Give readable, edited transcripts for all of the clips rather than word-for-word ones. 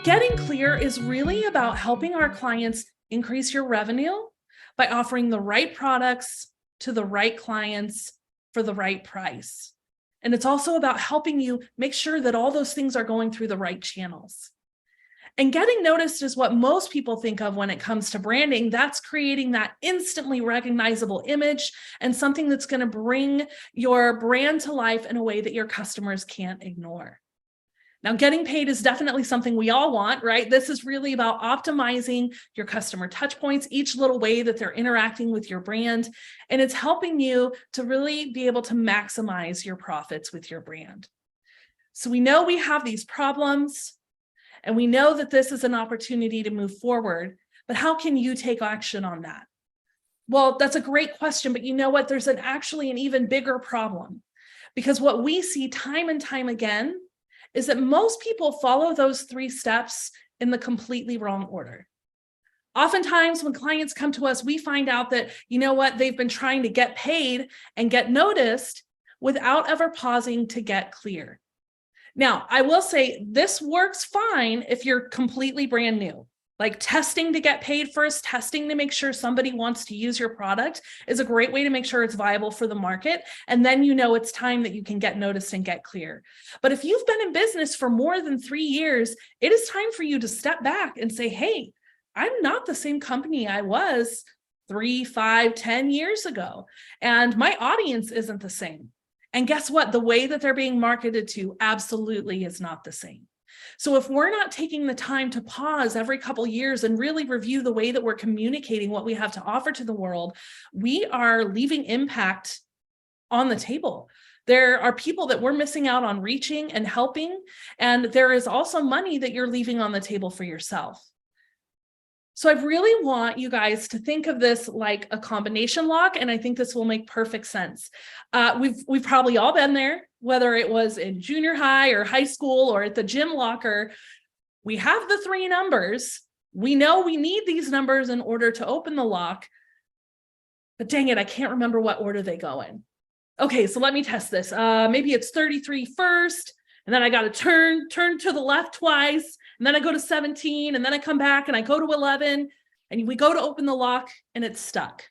Getting clear is really about helping our clients increase your revenue by offering the right products to the right clients for the right price. And it's also about helping you make sure that all those things are going through the right channels. And getting noticed is what most people think of when it comes to branding. That's creating that instantly recognizable image and something that's going to bring your brand to life in a way that your customers can't ignore. Now, getting paid is definitely something we all want, right? This is really about optimizing your customer touch points, each little way that they're interacting with your brand. And it's helping you to really be able to maximize your profits with your brand. So we know we have these problems, and we know that this is an opportunity to move forward, but how can you take action on that? Well, that's a great question, but you know what? There's actually an even bigger problem, because what we see time and time again is that most people follow those 3 steps in the completely wrong order. Oftentimes when clients come to us, we find out that, you know what, they've been trying to get paid and get noticed without ever pausing to get clear. Now, I will say this works fine if you're completely brand new. Like testing to get paid first, testing to make sure somebody wants to use your product is a great way to make sure it's viable for the market. And then you know it's time that you can get noticed and get clear. But if you've been in business for more than 3 years, it is time for you to step back and say, hey, I'm not the same company I was 3, 5, 10 years ago. And my audience isn't the same. And guess what? The way that they're being marketed to absolutely is not the same. So if we're not taking the time to pause every couple years and really review the way that we're communicating what we have to offer to the world, we are leaving impact on the table. There are people that we're missing out on reaching and helping, and there is also money that you're leaving on the table for yourself. So I really want you guys to think of this like a combination lock, and I think this will make perfect sense. We've probably all been there, whether it was in junior high or high school or at the gym locker. We have the 3 numbers. We know we need these numbers in order to open the lock, but dang it, I can't remember what order they go in. Okay, so let me test this. Maybe it's 33 first, and then I got to turn to the left twice, and then I go to 17, and then I come back and I go to 11, and we go to open the lock and it's stuck.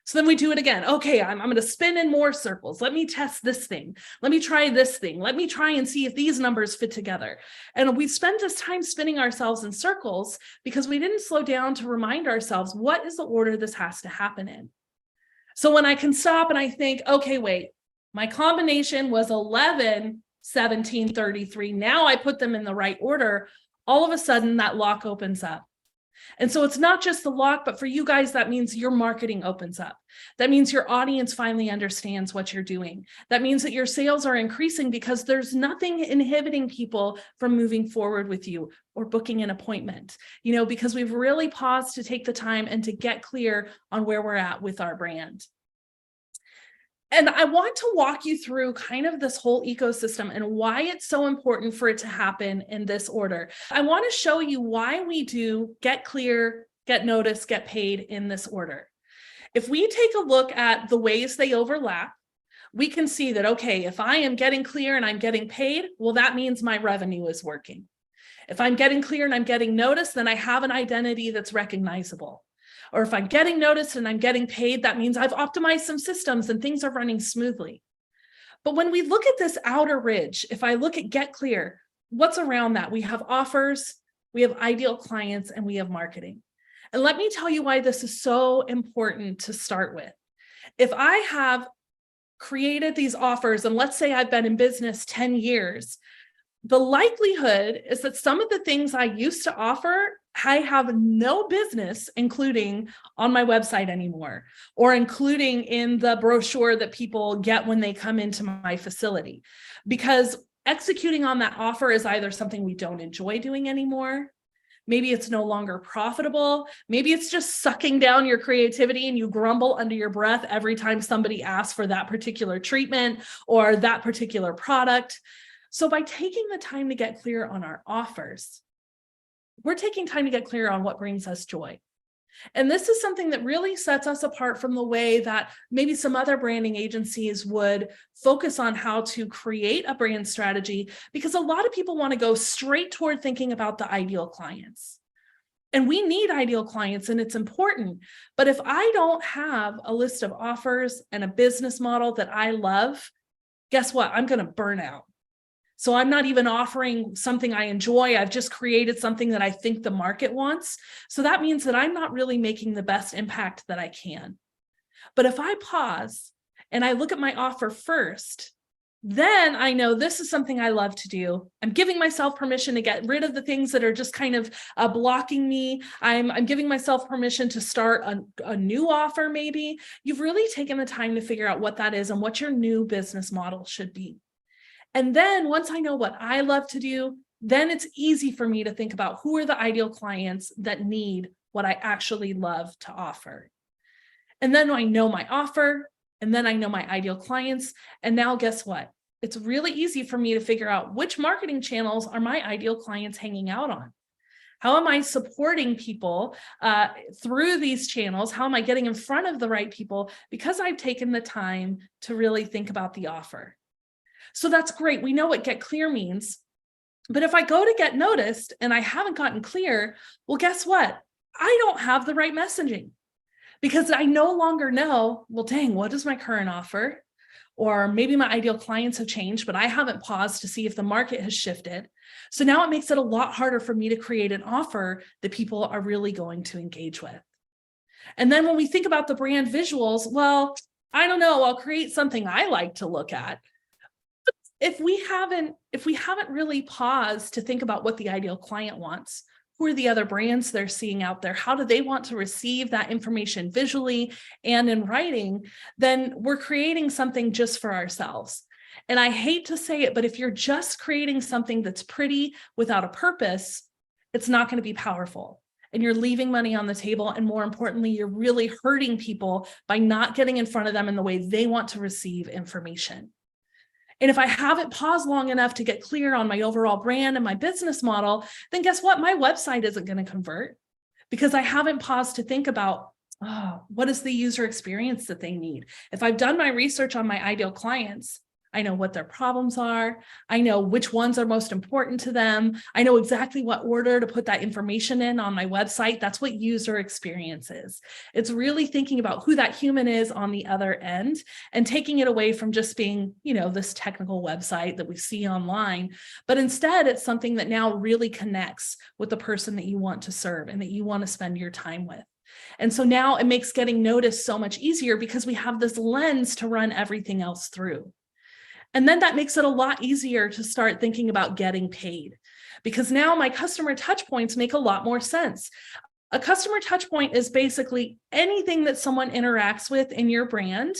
So then we do it again. Okay, I'm going to spin in more circles. Let me test this thing. Let me try this thing. Let me try and see if these numbers fit together. And we spend this time spinning ourselves in circles because we didn't slow down to remind ourselves, what is the order this has to happen in? So when I can stop and I think, okay, wait, my combination was 11, 17, 33. Now I put them in the right order. All of a sudden that lock opens up. And so it's not just the lock, but for you guys, that means your marketing opens up. That means your audience finally understands what you're doing. That means that your sales are increasing because there's nothing inhibiting people from moving forward with you or booking an appointment, because we've really paused to take the time and to get clear on where we're at with our brand. And I want to walk you through kind of this whole ecosystem and why it's so important for it to happen in this order. I want to show you why we do get clear, get noticed, get paid in this order. If we take a look at the ways they overlap, we can see that, okay, if I am getting clear and I'm getting paid, well, that means my revenue is working. If I'm getting clear and I'm getting noticed, then I have an identity that's recognizable. Or if I'm getting noticed and I'm getting paid, that means I've optimized some systems and things are running smoothly. But when we look at this outer ridge, if I look at get clear, what's around that? We have offers, we have ideal clients, and we have marketing. And let me tell you why this is so important to start with. If I have created these offers, and let's say I've been in business 10 years, the likelihood is that some of the things I used to offer, I have no business including on my website anymore, or including in the brochure that people get when they come into my facility. Because executing on that offer is either something we don't enjoy doing anymore, maybe it's no longer profitable, maybe it's just sucking down your creativity and you grumble under your breath every time somebody asks for that particular treatment or that particular product. So by taking the time to get clear on our offers, we're taking time to get clear on what brings us joy. And this is something that really sets us apart from the way that maybe some other branding agencies would focus on how to create a brand strategy, because a lot of people want to go straight toward thinking about the ideal clients. And we need ideal clients, and it's important. But if I don't have a list of offers and a business model that I love, guess what? I'm going to burn out. So I'm not even offering something I enjoy. I've just created something that I think the market wants. So that means that I'm not really making the best impact that I can. But if I pause and I look at my offer first, then I know this is something I love to do. I'm giving myself permission to get rid of the things that are just kind of blocking me. I'm giving myself permission to start a new offer maybe. You've really taken the time to figure out what that is and what your new business model should be. And then once I know what I love to do, then it's easy for me to think about who are the ideal clients that need what I actually love to offer. And then I know my offer, and then I know my ideal clients. And now guess what? It's really easy for me to figure out which marketing channels are my ideal clients hanging out on. How am I supporting people through these channels? How am I getting in front of the right people? Because I've taken the time to really think about the offer. So that's great. We know what get clear means. But if I go to get noticed and I haven't gotten clear, well, guess what? I don't have the right messaging, because I no longer know, well, dang, what is my current offer? Or maybe my ideal clients have changed, but I haven't paused to see if the market has shifted. So now it makes it a lot harder for me to create an offer that people are really going to engage with. And then when we think about the brand visuals, well, I don't know, I'll create something I like to look at. If we haven't really paused to think about what the ideal client wants, who are the other brands they're seeing out there, how do they want to receive that information visually and in writing, then we're creating something just for ourselves. And I hate to say it, but if you're just creating something that's pretty without a purpose, it's not going to be powerful. And you're leaving money on the table. And more importantly, you're really hurting people by not getting in front of them in the way they want to receive information. And if I haven't paused long enough to get clear on my overall brand and my business model, then guess what? My website isn't going to convert, because I haven't paused to think about, what is the user experience that they need? If I've done my research on my ideal clients, I know what their problems are. I know which ones are most important to them. I know exactly what order to put that information in on my website. That's what user experience is. It's really thinking about who that human is on the other end and taking it away from just being, this technical website that we see online, but instead it's something that now really connects with the person that you want to serve and that you want to spend your time with. And so now it makes getting noticed so much easier, because we have this lens to run everything else through. And then that makes it a lot easier to start thinking about getting paid, because now my customer touch points make a lot more sense. A customer touch point is basically anything that someone interacts with in your brand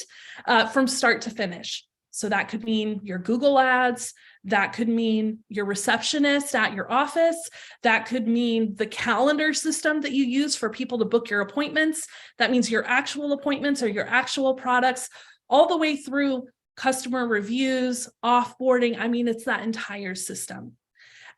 from start to finish. So that could mean your Google ads, that could mean your receptionist at your office, that could mean the calendar system that you use for people to book your appointments. That means your actual appointments or your actual products, all the way through customer reviews, offboarding. It's that entire system.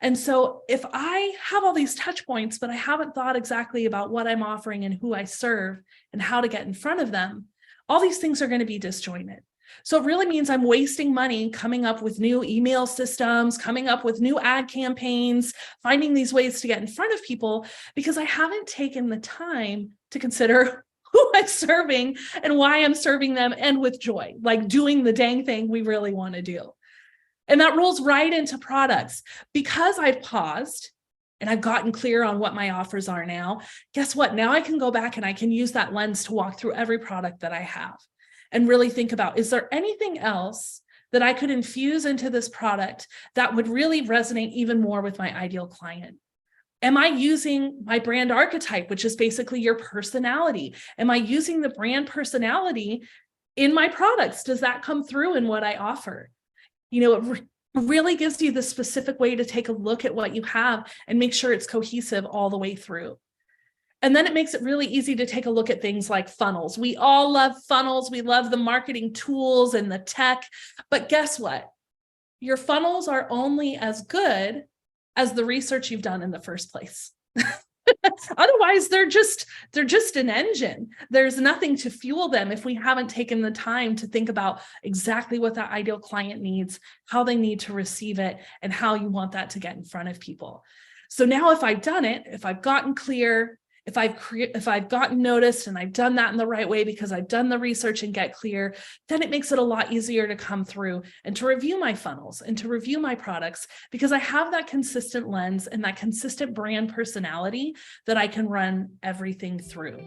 And so if I have all these touch points, but I haven't thought exactly about what I'm offering and who I serve and how to get in front of them, all these things are going to be disjointed. So it really means I'm wasting money coming up with new email systems, coming up with new ad campaigns, finding these ways to get in front of people, because I haven't taken the time to consider who I'm serving and why I'm serving them, and with joy, like doing the dang thing we really want to do. And that rolls right into products. Because I've paused and I've gotten clear on what my offers are now, guess what? Now I can go back and I can use that lens to walk through every product that I have and really think about, is there anything else that I could infuse into this product that would really resonate even more with my ideal client? Am I using my brand archetype, which is basically your personality? Am I using the brand personality in my products? Does that come through in what I offer? It really gives you the specific way to take a look at what you have and make sure it's cohesive all the way through. And then it makes it really easy to take a look at things like funnels. We all love funnels. We love the marketing tools and the tech. But guess what? Your funnels are only as good as the research you've done in the first place. Otherwise, they're just an engine. There's nothing to fuel them if we haven't taken the time to think about exactly what that ideal client needs, how they need to receive it, and how you want that to get in front of people. So now if I've done it, if I've gotten clear, if I've gotten noticed and I've done that in the right way because I've done the research and get clear, then it makes it a lot easier to come through and to review my funnels and to review my products because I have that consistent lens and that consistent brand personality that I can run everything through.